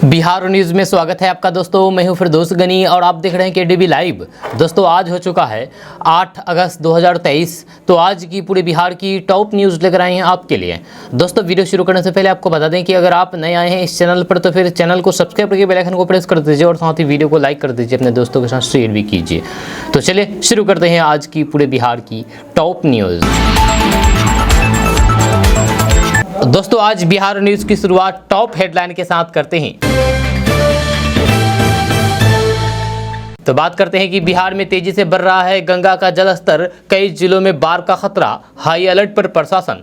Bihar news में स्वागत है आपका दोस्तों। मैं हूं फिरदौस गनी और आप देख रहे हैं केडीबी लाइव। दोस्तों आज हो चुका है 8 अगस्त 2023। तो आज की पूरे बिहार की टॉप न्यूज़ लेकर आए हैं आपके लिए। दोस्तों वीडियो शुरू करने से पहले आपको बता दें कि अगर आप नए आए हैं इस चैनल पर तो फिर चैनल को सब्सक्राइब करके बेल आइकन को प्रेस कर दीजिए और साथ ही वीडियो को लाइक कर दीजिए, अपने दोस्तों के साथ शेयर भी कीजिए। तो चलिए शुरू करते हैं आज की पूरे बिहार की टॉप न्यूज़। दोस्तों आज बिहार न्यूज़ की शुरुआत टॉप हेडलाइन के साथ करते हैं। तो बात करते हैं कि बिहार में तेजी से बढ़ रहा है गंगा का जलस्तर, कई जिलों में बाढ़ का खतरा, हाई अलर्ट पर प्रशासन।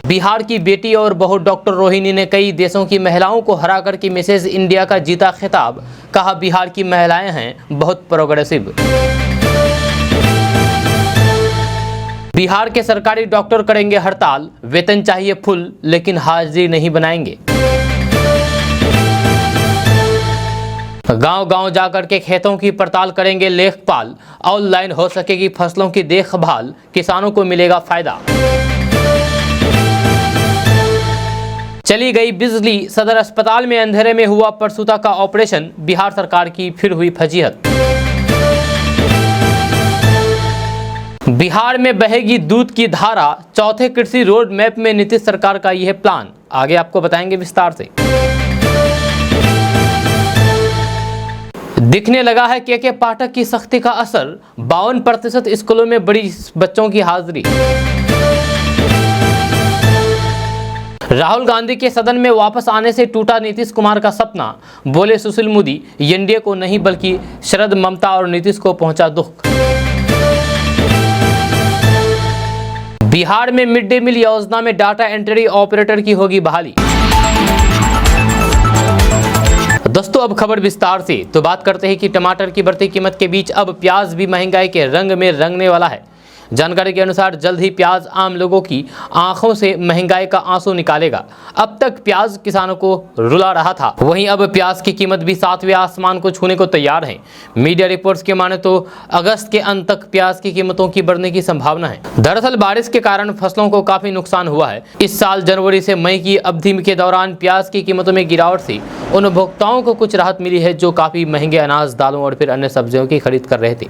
बिहार की बेटी और बहू डॉक्टर रोहिणी ने कई देशों की महिलाओं को हरा करके मिसेज इंडिया का जीता खिताब, कहा बिहार की महिलाएं हैं बहुत प्रोग्रेसिव। बिहार के सरकारी डॉक्टर करेंगे हड़ताल, वेतन चाहिए फुल लेकिन हाजिरी नहीं बनाएंगे। गांव-गांव जाकर के खेतों की पड़ताल करेंगे लेखपाल, ऑनलाइन हो सकेगी फसलों की देखभाल, किसानों को मिलेगा फायदा। चली गई बिजली, सदर अस्पताल में अंधेरे में हुआ प्रसूता का ऑपरेशन, बिहार सरकार की फिर हुई फजीहत। बिहार में बहेगी दूध की धारा, चौथे कृषि रोड मैप में नीतीश सरकार का यह प्लान, आगे आपको बताएंगे विस्तार से। दिखने लगा है के पाठक की सख्ती का असर, 52% स्कूलों में बढ़ी बच्चों की हाजिरी। राहुल गांधी के सदन में वापस आने से टूटा नीतीश कुमार का सपना, बोले सुशील मोदी एनडीए को नहीं बल्कि शरद, ममता और नीतीश को पहुंचा दुख। बिहार में मिड डे मील योजना में डाटा एंट्री ऑपरेटर की होगी बहाली। दोस्तों अब खबर विस्तार से। तो बात करते हैं कि टमाटर की बढ़ती कीमत के बीच अब प्याज भी महंगाई के रंग में रंगने वाला है। जानकारी के अनुसार जल्द ही प्याज आम लोगों की आंखों से महंगाई का आंसू निकालेगा। अब तक प्याज किसानों को रुला रहा था, वहीं अब प्याज की कीमत भी 7वें आसमान को छूने को तैयार है। मीडिया रिपोर्ट्स के माने तो अगस्त के अंत तक प्याज की कीमतों की बढ़ने की संभावना है। दरअसल बारिश के कारण फसलों को काफी नुकसान हुआ है। इस साल जनवरी से मई की अवधि के दौरान प्याज की कीमतों में गिरावट से उन उपभोक्ताओं को कुछ राहत मिली है जो काफी महंगे अनाज, दालों और फिर अन्य सब्जियों की खरीद कर रहे थे।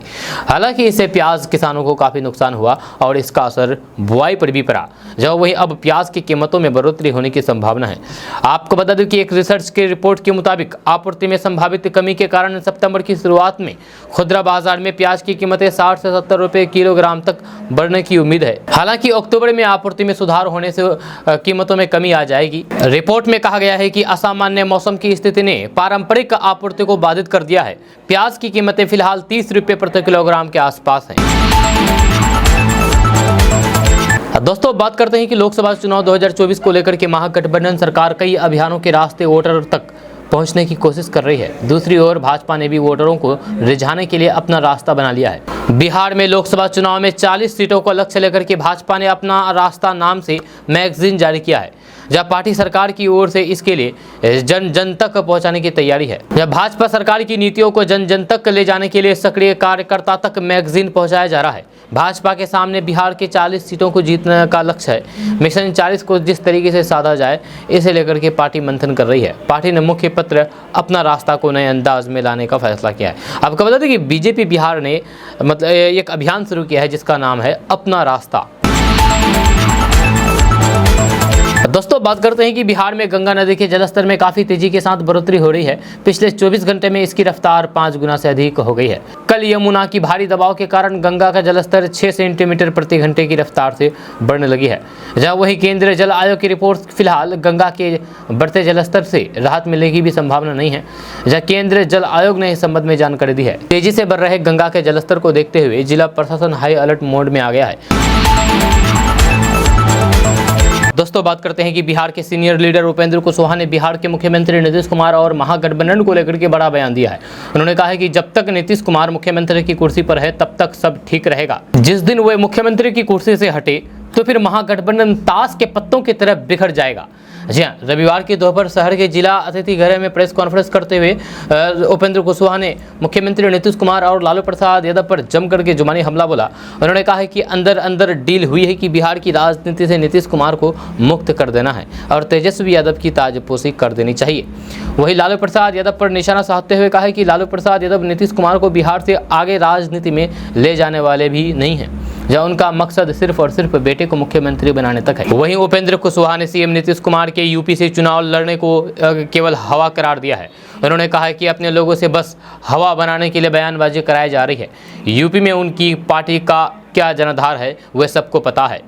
हालांकि इससे प्याज किसानों को काफी नुकसान हुआ और इसका असर बुआई पर भी पड़ा, जब वही अब प्याज की कीमतों में बढ़ोतरी होने की संभावना है। आपको बता दें कि एक रिसर्च की रिपोर्ट के मुताबिक आपूर्ति में संभावित कमी के कारण सितंबर की शुरुआत में खुदरा बाजार में प्याज की कीमतें 60 से 70 रुपए किलोग्राम तक बढ़ने की उम्मीद है। हालांकि अक्टूबर में आपूर्ति में सुधार होने से कीमतों में कमी आ जाएगी। रिपोर्ट में कहा गया है कि असामान्य मौसम की स्थिति ने पारंपरिक आपूर्ति को बाधित कर दिया है। प्याज की कीमतें फिलहाल 30 रुपए प्रति किलोग्राम के आसपास हैं। दोस्तों बात करते हैं कि लोकसभा चुनाव 2024 को लेकर के महागठबंधन सरकार कई अभियानों के रास्ते वोटर तक पहुंचने की कोशिश कर रही है। दूसरी ओर भाजपा ने भी वोटरों को रिझाने के लिए अपना रास्ता बना लिया है। बिहार में लोकसभा चुनाव में 40 सीटों को लक्ष्य लेकर के भाजपा ने अपना रास्ता नाम से मैगजीन जारी किया है, जब पार्टी सरकार की ओर से इसके लिए जन जन तक पहुंचाने की तैयारी है। जब भाजपा सरकार की नीतियों को जन जन तक ले जाने के लिए सक्रिय कार्यकर्ता तक मैगजीन पहुंचाया जा रहा है। भाजपा के सामने बिहार के 40 सीटों को जीतने का लक्ष्य है। मिशन 40 को जिस तरीके से साधा जाए, इसे लेकर के पार्टी मंथन कर रही है। पार्टी ने मुख्य पत्र अपना रास्ता को नए अंदाज में लाने का फैसला किया है। आपको बता दें कि बीजेपी बिहार ने मतलब एक अभियान शुरू किया है जिसका नाम है अपना रास्ता। दोस्तों बात करते हैं कि बिहार में गंगा नदी के जलस्तर में काफी तेजी के साथ बढ़ोतरी हो रही है। पिछले 24 घंटे में इसकी रफ्तार 5 गुना से अधिक हो गई है। कल यमुना की भारी दबाव के कारण गंगा का जलस्तर 6 सेंटीमीटर प्रति घंटे की रफ्तार से बढ़ने लगी है। जहां वही केंद्रीय जल आयोग की रिपोर्ट फिलहाल गंगा के बढ़ते जलस्तर से राहत मिलने की भी संभावना नहीं है। जहां केंद्रीय जल आयोग ने इस संबंध में जानकारी दी है। तेजी से बढ़ रहे गंगा के जलस्तर को देखते हुए जिला प्रशासन हाई अलर्ट मोड में आ गया है। दोस्तों बात करते हैं कि बिहार के सीनियर लीडर उपेंद्र कुशवाहा ने बिहार के मुख्यमंत्री नीतीश कुमार और महागठबंधन को लेकर के बड़ा बयान दिया है। उन्होंने कहा है कि जब तक नीतीश कुमार मुख्यमंत्री की कुर्सी पर है तब तक सब ठीक रहेगा। जिस दिन वे मुख्यमंत्री की कुर्सी से हटे तो फिर महागठबंधन ताश के पत्तों की तरह बिखर जाएगा। जी हाँ, रविवार की दोपहर शहर के जिला अतिथि गृह में प्रेस कॉन्फ्रेंस करते हुए उपेंद्र कुशवाहा ने मुख्यमंत्री नीतीश कुमार और लालू प्रसाद यादव पर जमकर के जुबानी हमला बोला। उन्होंने कहा है कि अंदर अंदर डील हुई है कि बिहार की राजनीति से नीतीश कुमार को मुक्त कर देना है और तेजस्वी यादव की ताजपोशी कर देनी चाहिए। वहीं लालू प्रसाद यादव पर निशाना साधते हुए कहा है कि लालू प्रसाद यादव नीतीश कुमार को बिहार से आगे राजनीति में ले जाने वाले भी नहीं हैं, जहाँ उनका मकसद सिर्फ और सिर्फ बेटे को मुख्यमंत्री बनाने तक है। वहीं उपेंद्र कुशवाहा ने सीएम नीतीश कुमार के यूपी से चुनाव लड़ने को केवल हवा करार दिया है। उन्होंने कहा है कि अपने लोगों से बस हवा बनाने के लिए बयानबाजी कराई जा रही है। यूपी में उनकी पार्टी का क्या जनाधार है वह सबको पता है।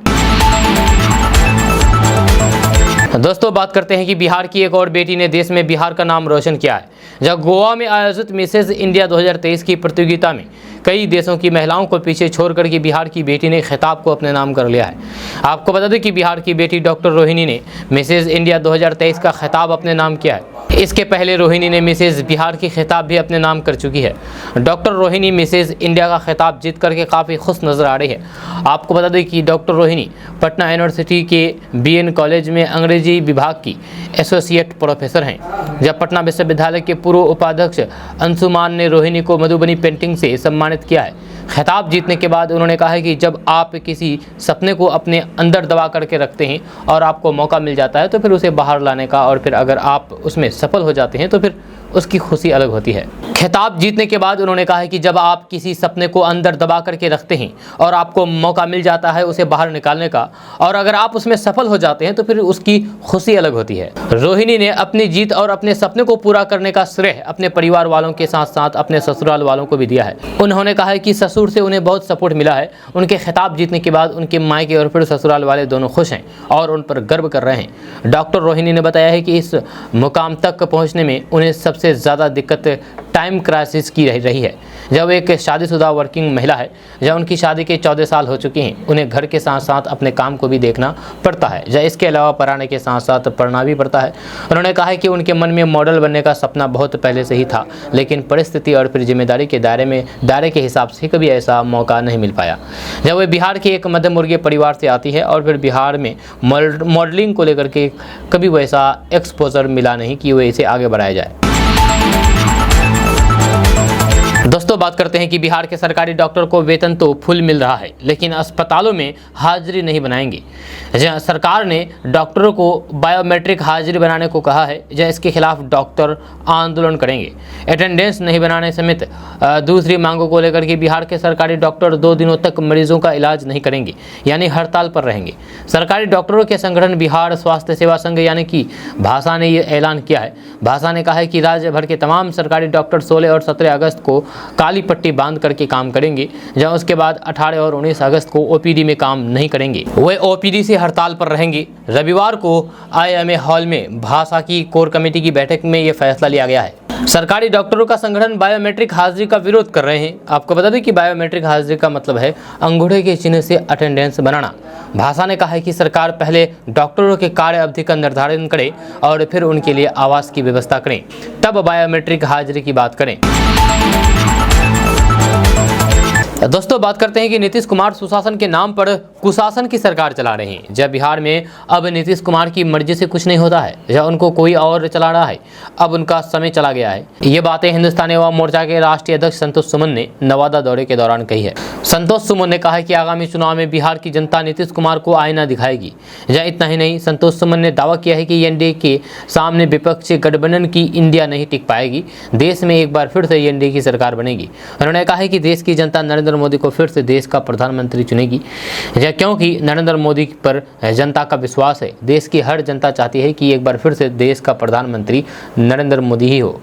दोस्तों, बात करते हैं कि बिहार की एक और बेटी ने देश में बिहार का नाम रोशन किया है। जब गोवा में आयोजित मिसेज इंडिया 2023 की प्रतियोगिता में कई देशों की महिलाओं को पीछे छोड़कर के बिहार की बेटी ने खिताब को अपने नाम कर लिया है। आपको बता दें कि बिहार की बेटी डॉक्टर रोहिणी ने मिसेज इंडिया 2023 का खिताब अपने नाम किया है। इसके पहले रोहिणी ने मिसेज बिहार की खिताब भी अपने नाम कर चुकी है। डॉक्टर रोहिणी मिसेज इंडिया का खिताब जीत करके काफ़ी खुश नजर आ रही है। आपको बता दें कि डॉक्टर रोहिणी पटना यूनिवर्सिटी के बीएन कॉलेज में अंग्रेजी विभाग की एसोसिएट प्रोफेसर हैं। जब पटना विश्वविद्यालय के पूर्व उपाध्यक्ष अंशुमान ने रोहिणी को मधुबनी पेंटिंग से सम्मानित किया है। खिताब जीतने के बाद उन्होंने कहा है कि जब आप किसी सपने को अपने अंदर दबा करके रखते हैं और आपको मौका मिल जाता है तो फिर उसे बाहर लाने का, और फिर अगर आप उसमें सफल हो जाते हैं तो फिर उसकी खुशी अलग होती है। खिताब जीतने के बाद उन्होंने कहा है कि जब आप किसी सपने को अंदर दबा करके रखते हैं और आपको मौका मिल जाता है उसे बाहर निकालने का, और अगर आप उसमें सफल हो जाते हैं तो फिर उसकी खुशी अलग होती है। रोहिणी ने अपनी जीत और अपने सपने को पूरा करने का श्रेय अपने परिवार वालों के साथ साथ अपने ससुराल वालों को भी दिया है। उन्होंने कहा है कि ससुर से उन्हें बहुत सपोर्ट मिला है। उनके खिताब जीतने के बाद उनके मायके और फिर ससुराल वाले दोनों खुश हैं और उन पर गर्व कर रहे हैं। डॉक्टर रोहिणी ने बताया है कि इस मुकाम तक पहुँचने में उन्हें सबसे ज़्यादा दिक्कत टाइम क्राइसिस की रही है। जब एक शादीशुदा वर्किंग महिला है, जब उनकी शादी के 14 साल हो चुके हैं, उन्हें घर के साथ साथ अपने काम को भी देखना पड़ता है, जब इसके अलावा पढ़ाने के साथ साथ पढ़ना भी पड़ता है। उन्होंने कहा है कि उनके मन में मॉडल बनने का सपना बहुत पहले से ही था, लेकिन परिस्थिति और फिर जिम्मेदारी के दायरे के हिसाब से कभी ऐसा मौका नहीं मिल पाया। जब वे बिहार के एक मध्यम वर्गीय परिवार से आती है और फिर बिहार में मॉडलिंग को लेकर के कभी वैसा एक्सपोजर मिला नहीं कि वह इसे आगे बढ़ाया जाए। दोस्तों, बात करते हैं कि बिहार के सरकारी डॉक्टर को वेतन तो फुल मिल रहा है, लेकिन अस्पतालों में हाजिरी नहीं बनाएंगे। जहां सरकार ने डॉक्टरों को बायोमेट्रिक हाजिरी बनाने को कहा है, जहां इसके खिलाफ डॉक्टर आंदोलन करेंगे। अटेंडेंस नहीं बनाने समेत दूसरी मांगों को लेकर के बिहार के सरकारी डॉक्टर 2 दिनों तक मरीजों का इलाज नहीं करेंगे, यानी हड़ताल पर रहेंगे। सरकारी डॉक्टरों के संगठन बिहार स्वास्थ्य सेवा संघ यानी कि भाषा ने यह ऐलान किया है। भाषा ने कहा है कि राज्य भर के तमाम सरकारी डॉक्टर 16 और 17 अगस्त को काली पट्टी बांध करके काम करेंगे, जहां उसके बाद 18 और 19 अगस्त को ओपीडी में काम नहीं करेंगे। वे ओपीडी से हड़ताल पर रहेंगे। रविवार को आईएमए हॉल में भाषा की कोर कमेटी की बैठक में यह फैसला लिया गया है। सरकारी डॉक्टरों का संगठन बायोमेट्रिक हाजिरी का विरोध कर रहे हैं। आपको बता दें कि बायोमेट्रिक हाजिरी का मतलब है अंगूठे के चिन्ह से अटेंडेंस बनाना। भाषा ने कहा है कि सरकार पहले डॉक्टरों के कार्य अवधि का निर्धारण करे और फिर उनके लिए आवास की व्यवस्था करें, तब बायोमेट्रिक हाजिरी की बात करें। दोस्तों, बात करते हैं कि नीतीश कुमार सुशासन के नाम पर कुशासन की सरकार चला रहे हैं। जब बिहार में अब नीतीश कुमार की मर्जी से कुछ नहीं होता है, जब उनको कोई और चला रहा है, अब उनका समय चला गया है। ये बातें हिंदुस्तानी अवाम मोर्चा के राष्ट्रीय अध्यक्ष संतोष सुमन ने नवादा दौरे के दौरान कही है। संतोष सुमन ने कहा है कि आगामी चुनाव में बिहार की जनता नीतीश कुमार को आईना दिखाएगी। जहाँ इतना ही नहीं, संतोष सुमन ने दावा किया है कि एनडीए के सामने विपक्षी गठबंधन की इंडिया नहीं टिक पाएगी। देश में एक बार फिर से एनडीए की सरकार बनेगी। उन्होंने कहा है कि देश की जनता नरेंद्र मोदी को फिर से देश का प्रधानमंत्री चुनेगी, क्योंकि नरेंद्र मोदी पर जनता का विश्वास है। देश की हर जनता चाहती है कि एक बार फिर से देश का प्रधानमंत्री नरेंद्र मोदी ही हो।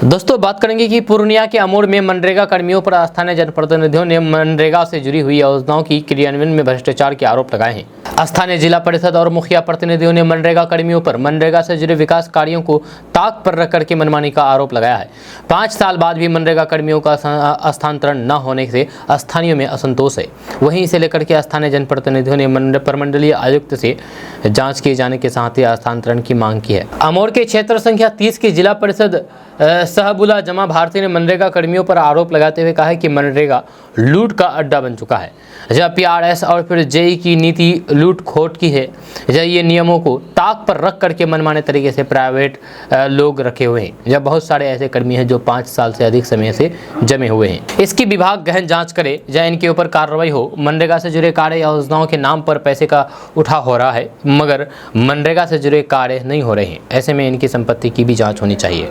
दोस्तों, बात करेंगे कि पूर्णिया के अमोर में मनरेगा कर्मियों पर स्थानीय जनप्रतिनिधियों ने मनरेगा से जुड़ी हुई योजनाओं की क्रियान्वयन में भ्रष्टाचार के आरोप लगाए हैं। स्थानीय जिला परिषद और मुखिया प्रतिनिधियों ने मनरेगा कर्मियों पर मनरेगा से जुड़े विकास कार्यों को ताक पर रख करके मनमानी का आरोप लगाया है। 5 साल बाद भी मनरेगा कर्मियों का स्थानांतरण न होने से स्थानीयों में असंतोष है। वहीं इसे लेकर के स्थानीय जनप्रतिनिधियों ने प्रमंडलीय आयुक्त से जाँच किए जाने के साथ ही स्थानांतरण की मांग की है। अमोर के क्षेत्र संख्या 30 की जिला परिषद सहबुला जमा भारती ने मनरेगा कर्मियों पर आरोप लगाते हुए कहा है कि मनरेगा लूट का अड्डा बन चुका है। जब PRS और फिर जेई की नीति लूट खोट की है, जब ये नियमों को ताक पर रख करके मनमाने तरीके से प्राइवेट लोग रखे हुए हैं, जब बहुत सारे ऐसे कर्मी हैं जो 5 साल से अधिक समय से जमे हुए हैं। इसकी विभाग गहन जांच करे, या इनके ऊपर कार्रवाई हो। मनरेगा से जुड़े कार्य योजनाओं के नाम पर पैसे का उठा हो रहा है, मगर मनरेगा से जुड़े कार्य नहीं हो रहे हैं। ऐसे में इनकी संपत्ति की भी जांच होनी चाहिए।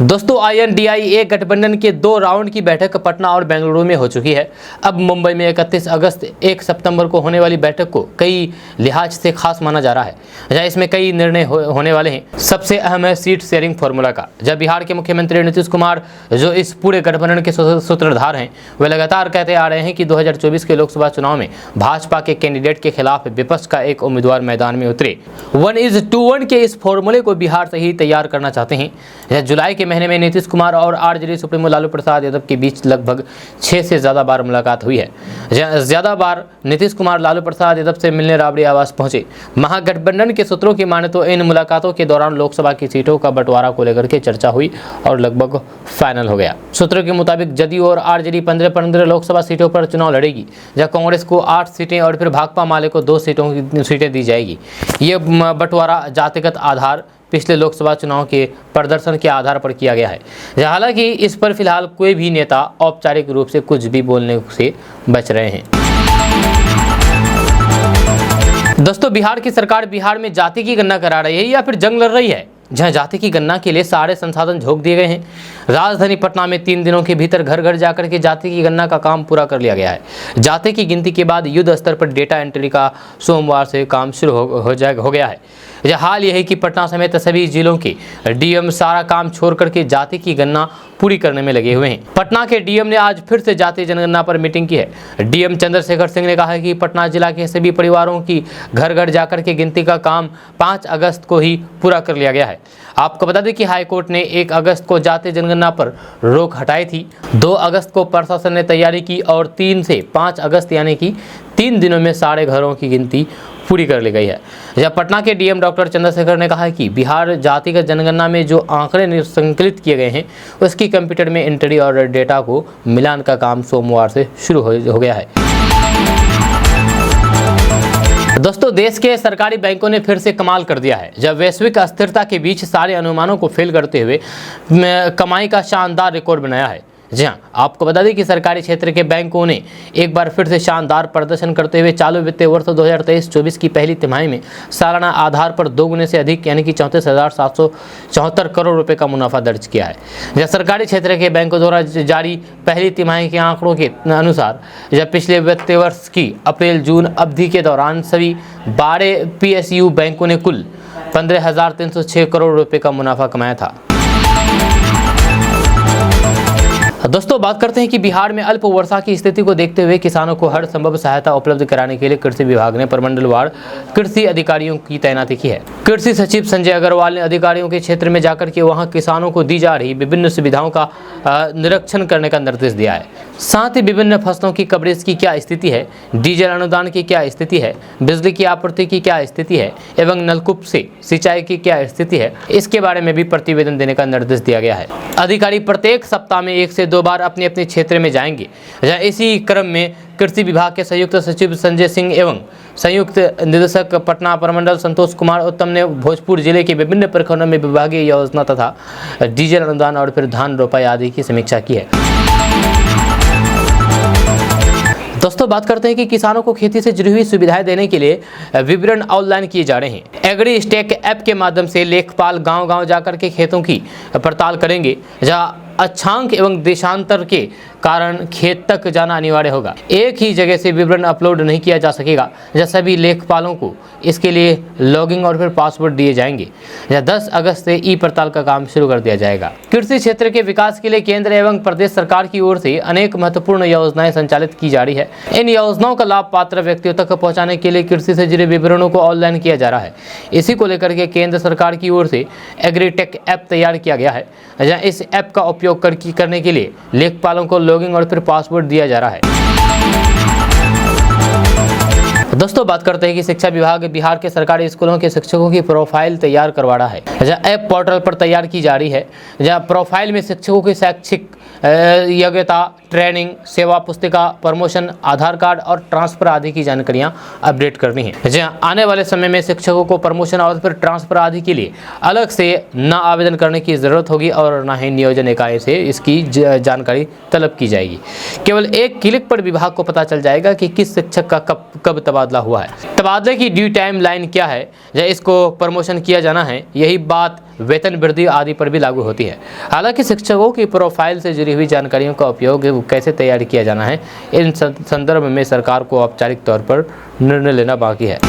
दोस्तों, INDIA गठबंधन के 2 राउंड की बैठक पटना और बेंगलुरु में हो चुकी है। अब मुंबई में 31 अगस्त 1 सितंबर को होने वाली बैठक को कई लिहाज से खास माना जा रहा है, जहाँ इसमें कई निर्णय होने वाले हैं। सबसे अहम है सीट शेयरिंग फॉर्मूला का। जब बिहार के मुख्यमंत्री नीतीश कुमार, जो इस पूरे गठबंधन के सूत्रधार हैं, वे लगातार कहते आ रहे हैं कि 2024 के लोकसभा चुनाव में भाजपा के कैंडिडेट के खिलाफ विपक्ष का एक उम्मीदवार मैदान में उतरे। 1:1 के इस फॉर्मूले को बिहार से ही तैयार करना चाहते हैं। जुलाई के महीने में नीतीश कुमार और RJD सुप्रीमो लालू प्रसाद यादव के बीच लगभग 6 से ज्यादा बार मुलाकात हुई है। ज्यादा बार नीतीश कुमार लालू प्रसाद यादव से मिलने राबड़ी आवास पहुंचे। महागठबंधन के सूत्रों की माने तो इन मुलाकातों के दौरान लोकसभा की सीटों का बंटवारा को लेकर के चर्चा हुई और लगभग फाइनल हो गया। सूत्रों के मुताबिक जदयू और RJD 15 लोकसभा सीटों पर चुनाव लड़ेगी, जहाँ कांग्रेस को 8 सीटें और फिर भाकपा माले को 2 सीटें दी जाएगी। ये बंटवारा जातिगत आधार पिछले लोकसभा चुनाव के प्रदर्शन के आधार पर किया गया है। हालांकि इस पर फिलहाल कोई भी नेता औपचारिक रूप से कुछ भी बोलने से बच रहे हैं। दोस्तों, बिहार की सरकार बिहार में जाति की गणना करा रही है या फिर जंग लड़ रही है, जहां जाति की गणना के लिए सारे संसाधन झोंक दिए गए हैं। राजधानी पटना में 3 दिनों के भीतर घर घर जाकर के जाति की गणना का काम पूरा कर लिया गया है। जाति की गिनती के बाद युद्ध स्तर पर डेटा एंट्री का सोमवार से काम शुरू हो गया है। हाल यह है कि पटना समेत सभी जिलों के DM सारा काम छोड़ करके जाति की गणना पूरी करने में लगे हुए हैं। पटना के DM ने आज फिर से जाति जनगणना पर मीटिंग की है। DM चंद्रशेखर सिंह ने कहा है कि पटना जिला के सभी परिवारों की घर घर जाकर के गिनती का काम 5 अगस्त को ही पूरा कर लिया गया है। आपको बता दें कि हाईकोर्ट ने 1 अगस्त को जाति जनगणना पर रोक हटाई थी। 2 अगस्त को प्रशासन ने तैयारी की और 3 से 5 अगस्त यानी कि 3 दिनों में सारे घरों की गिनती पूरी कर ली गई है। जब पटना के DM डॉक्टर चंद्रशेखर ने कहा है कि बिहार जातिगत जनगणना में जो आंकड़े संकलित किए गए हैं, उसकी कंप्यूटर में एंट्री और डेटा को मिलान का काम सोमवार से शुरू हो गया है। दोस्तों, देश के सरकारी बैंकों ने फिर से कमाल कर दिया है। जब वैश्विक अस्थिरता के बीच सारे अनुमानों को फेल करते हुए कमाई का शानदार रिकॉर्ड बनाया है। जी हाँ, आपको बता दें कि सरकारी क्षेत्र के बैंकों ने एक बार फिर से शानदार प्रदर्शन करते हुए चालू वित्तीय वर्ष 2023-24 की पहली तिमाही में सालाना आधार पर 2 गुने से अधिक यानी कि 34,774 करोड़ रुपए का मुनाफा दर्ज किया है। जब सरकारी क्षेत्र के बैंकों द्वारा जारी पहली तिमाही के आंकड़ों के अनुसार जब पिछले वित्तीय वर्ष की अप्रैल-जून अवधि के दौरान सभी 12 PSU बैंकों ने कुल 15,306 करोड़ रुपए का मुनाफा कमाया था। दोस्तों, बात करते हैं कि बिहार में अल्प वर्षा की स्थिति को देखते हुए किसानों को हर संभव सहायता उपलब्ध कराने के लिए कृषि विभाग ने प्रमंडलवार कृषि अधिकारियों की तैनाती की है। कृषि सचिव संजय अग्रवाल ने अधिकारियों के क्षेत्र में जाकर के वहां किसानों को दी जा रही विभिन्न सुविधाओं का निरीक्षण करने का निर्देश दिया है। साथ ही विभिन्न फसलों की कवरेज की क्या स्थिति है, डीजल अनुदान की क्या स्थिति है, बिजली की आपूर्ति की क्या स्थिति है एवं नलकूप से सिंचाई की क्या स्थिति है, इसके बारे में भी प्रतिवेदन देने का निर्देश दिया गया है। अधिकारी प्रत्येक सप्ताह में 1 से 2 बार अपने अपने क्षेत्र में जाएंगे। इसी क्रम में कृषि विभाग के संयुक्त सचिव संजय सिंह एवं संयुक्त निदेशक पटना प्रमंडल संतोष कुमार उत्तम ने भोजपुर जिले के विभिन्न प्रखंडों में विभागीय योजना तथा डीजल अनुदान और फिर धान रोपाई आदि की समीक्षा की है। दोस्तों, बात करते हैं कि किसानों को खेती से जुड़ी हुई सुविधाएं देने के लिए विवरण ऑनलाइन किए जा रहे हैं। एग्री स्टेक ऐप के माध्यम से लेखपाल गांव-गांव जाकर के खेतों की पड़ताल करेंगे, जहां अक्षांक एवं देशांतर के कारण खेत तक जाना अनिवार्य होगा। एक ही जगह से विवरण अपलोड नहीं किया जा सकेगा। सभी लेखपालों को इसके लिए लॉगिन और फिर पासवर्ड दिए जाएंगे। 10 अगस्त से ई पड़ताल का काम शुरू कर दिया जाएगा। कृषि क्षेत्र के विकास के लिए केंद्र एवं प्रदेश सरकार की ओर से अनेक महत्वपूर्ण योजनाएं संचालित की जा रही है। इन योजनाओं का लाभ पात्र व्यक्तियों तक पहुंचाने के लिए कृषि से जुड़े विवरणों को ऑनलाइन किया जा रहा है। इसी को लेकर के केंद्र सरकार की ओर से एग्रीटेक ऐप तैयार किया गया है, जहाँ इस ऐप का उपयोग करने के लिए लेखपालों को लॉगिन और फिर पासवर्ड दिया जा रहा है। दोस्तों बात करते हैं कि शिक्षा विभाग बिहार के सरकारी स्कूलों के शिक्षकों की प्रोफाइल तैयार करवा रहा है, जहाँ ऐप पोर्टल पर तैयार की जा रही है, जहाँ प्रोफाइल में शिक्षकों की शैक्षिक योग्यता, ट्रेनिंग, सेवा पुस्तिका, प्रमोशन, आधार कार्ड और ट्रांसफर आदि की जानकारियां अपडेट करनी है। जहाँ आने वाले समय में शिक्षकों को प्रमोशन और फिर ट्रांसफर आदि के लिए अलग से न आवेदन करने की जरूरत होगी और न ही नियोजन इकाई से इसकी जानकारी तलब की जाएगी। केवल एक क्लिक पर विभाग को पता चल जाएगा कि किस शिक्षक का कब तबादला हुआ है, तबादले की ड्यू टाइम लाइन क्या है, या इसको प्रमोशन किया जाना है। यही बात वेतन वृद्धि आदि पर भी लागू होती है। हालांकि शिक्षकों की प्रोफाइल से जुड़ी हुई जानकारियों का उपयोग कैसे तैयार किया जाना है, इन संदर्भ में सरकार को औपचारिक तौर पर निर्णय लेना बाकी है।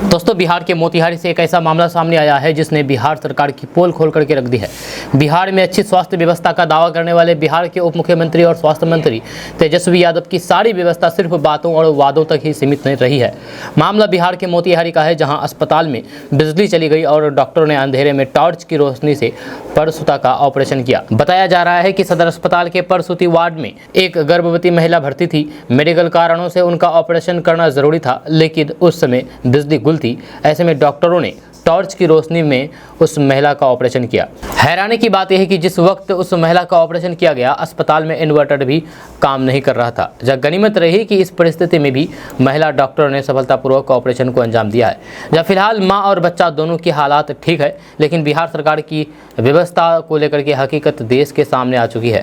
दोस्तों बिहार के मोतिहारी से एक ऐसा मामला सामने आया है जिसने बिहार सरकार की पोल खोल करके रख दी है। बिहार में अच्छी स्वास्थ्य व्यवस्था का दावा करने वाले बिहार के उप मुख्यमंत्री और स्वास्थ्य मंत्री तेजस्वी यादव की सारी व्यवस्था सिर्फ बातों और वादों तक ही सीमित नहीं रही है। मामला बिहार के मोतिहारी का है, जहां अस्पताल में बिजली चली गई और डॉक्टरों ने अंधेरे में टॉर्च की रोशनी से प्रसूता का ऑपरेशन किया। बताया जा रहा है कि सदर अस्पताल के प्रसूति वार्ड में एक गर्भवती महिला भर्ती थी। मेडिकल कारणों से उनका ऑपरेशन करना जरूरी था, लेकिन उस समय बिजली गुल थी। ऐसे में डॉक्टरों ने टॉर्च की रोशनी में उस महिला का ऑपरेशन किया। हैरानी की बात यह है कि जिस वक्त उस महिला का ऑपरेशन किया गया, अस्पताल में इन्वर्टर भी काम नहीं कर रहा था। जब गनीमत रही कि इस परिस्थिति में भी महिला डॉक्टर ने सफलतापूर्वक ऑपरेशन को अंजाम दिया है। जब फिलहाल मां और बच्चा दोनों की हालात ठीक है, लेकिन बिहार सरकार की व्यवस्था को लेकर के हकीकत देश के सामने आ चुकी है।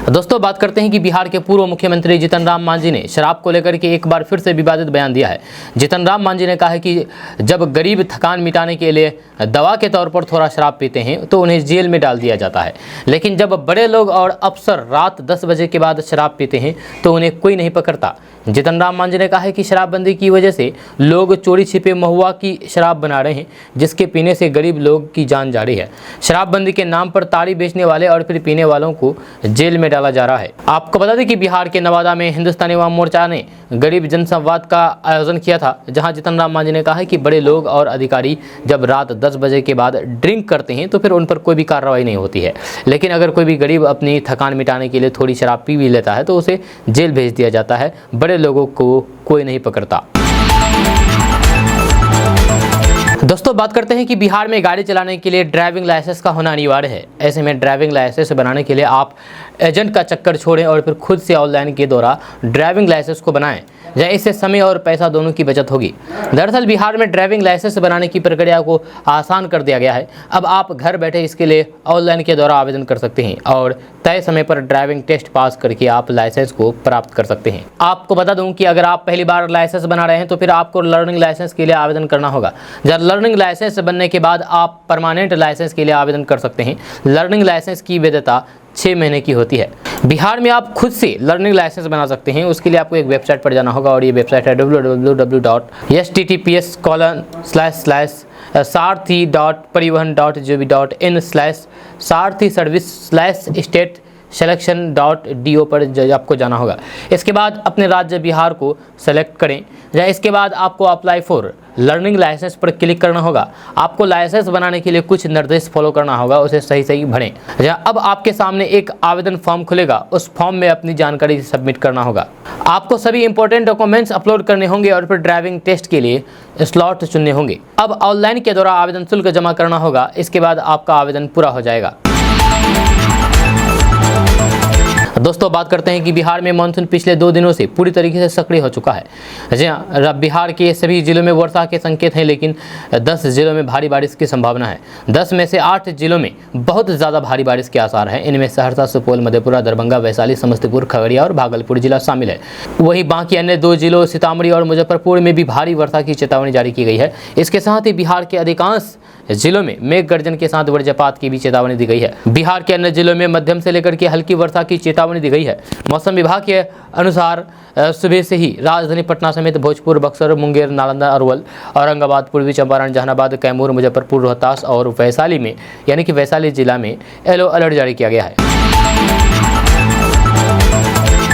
दोस्तों बात करते हैं कि बिहार के पूर्व मुख्यमंत्री जीतन राम मांझी ने शराब को लेकर के एक बार फिर से विवादित बयान दिया है। जीतन राम मांझी ने कहा है कि जब गरीब थकान मिटाने के लिए दवा के तौर पर थोड़ा शराब पीते हैं तो उन्हें जेल में डाल दिया जाता है, लेकिन जब बड़े लोग और अफसर रात 10 बजे के बाद शराब पीते हैं तो उन्हें कोई नहीं पकड़ता। जीतन राम मांझी ने कहा है कि शराबबंदी की वजह से लोग चोरी छिपे महुआ की शराब बना रहे हैं, जिसके पीने से गरीब लोग की जान जा रही है। शराबबंदी के नाम पर ताड़ी बेचने वाले और फिर पीने वालों को जेल में डाला जा रहा है। आपको बता दें कि बिहार के नवादा में हिंदुस्तानी अवाम मोर्चा ने गरीब जनसंवाद का आयोजन किया था, जहां जीतन राम मांझी ने कहा है कि बड़े लोग और अधिकारी जब रात 10 बजे के बाद ड्रिंक करते हैं तो फिर उन पर कोई भी कार्रवाई नहीं होती है, लेकिन अगर कोई भी गरीब अपनी थकान मिटाने के लिए थोड़ी शराब पी भी लेता है तो उसे जेल भेज दिया जाता है। बड़े लोगों को कोई नहीं पकड़ता। दोस्तों बात करते हैं कि बिहार में गाड़ी चलाने के लिए ड्राइविंग लाइसेंस का होना अनिवार्य है। ऐसे में ड्राइविंग लाइसेंस बनाने के लिए आप एजेंट का चक्कर छोड़ें और फिर खुद से ऑनलाइन के द्वारा ड्राइविंग लाइसेंस को बनाएं, जहाँ इससे समय और पैसा दोनों की बचत होगी। दरअसल बिहार में ड्राइविंग लाइसेंस बनाने की प्रक्रिया को आसान कर दिया गया है। अब आप घर बैठे इसके लिए ऑनलाइन के द्वारा आवेदन कर सकते हैं और तय समय पर ड्राइविंग टेस्ट पास करके आप लाइसेंस को प्राप्त कर सकते हैं। आपको बता दूं कि अगर आप पहली बार लाइसेंस बना रहे हैं तो फिर आपको लर्निंग लाइसेंस के लिए आवेदन करना होगा। जब लर्निंग लाइसेंस बनने के बाद आप परमानेंट लाइसेंस के लिए आवेदन कर सकते हैं। लर्निंग लाइसेंस की वैधता 6 महीने की होती है। बिहार में आप खुद से लर्निंग लाइसेंस बना सकते हैं। उसके लिए आपको एक वेबसाइट पर जाना होगा और ये वेबसाइट है www.sttps://सारथी.परिवहन.gov.in/सारथी सर्विस/state selection.do पर आपको जाना होगा। इसके बाद अपने राज्य बिहार को सेलेक्ट करें। या इसके बाद आपको अप्लाई फॉर लर्निंग लाइसेंस पर क्लिक करना होगा। आपको लाइसेंस बनाने के लिए कुछ निर्देश फॉलो करना होगा, उसे सही सही भरें। अब आपके सामने एक आवेदन फॉर्म खुलेगा, उस फॉर्म में अपनी जानकारी सबमिट करना होगा। आपको सभी इंपॉर्टेंट डॉक्यूमेंट्स अपलोड करने होंगे और फिर ड्राइविंग टेस्ट के लिए स्लॉट चुनने होंगे। अब ऑनलाइन के द्वारा आवेदन शुल्क जमा करना होगा। इसके बाद आपका आवेदन पूरा हो जाएगा। दोस्तों बात करते हैं कि बिहार में मानसून पिछले 2 दिनों से पूरी तरीके से सक्रिय हो चुका है। जी हाँ, बिहार के सभी जिलों में वर्षा के संकेत हैं, लेकिन 10 जिलों में भारी बारिश की संभावना है। 10 में से 8 जिलों में बहुत ज़्यादा भारी बारिश के आसार हैं। इनमें सहरसा, सुपौल, मधेपुरा, दरभंगा, वैशाली, समस्तीपुर, खगड़िया और भागलपुर जिला शामिल है। वहीं बाकी अन्य 2 जिलों सीतामढ़ी और मुजफ्फरपुर में भी भारी वर्षा की चेतावनी जारी की गई है। इसके साथ ही बिहार के अधिकांश जिलों में मेघ गर्जन के साथ वज्रपात की भी चेतावनी दी गई है। बिहार के अन्य जिलों में मध्यम से लेकर के हल्की वर्षा की चेतावनी दी गई है। मौसम विभाग के अनुसार सुबह से ही राजधानी पटना समेत भोजपुर, बक्सर, मुंगेर, नालंदा, अरवल, औरंगाबाद, पूर्वी चंपारण, जहानाबाद, कैमूर, मुजफ्फरपुर, रोहतास और वैशाली में यानी कि वैशाली जिला में येलो अलर्ट जारी किया गया है।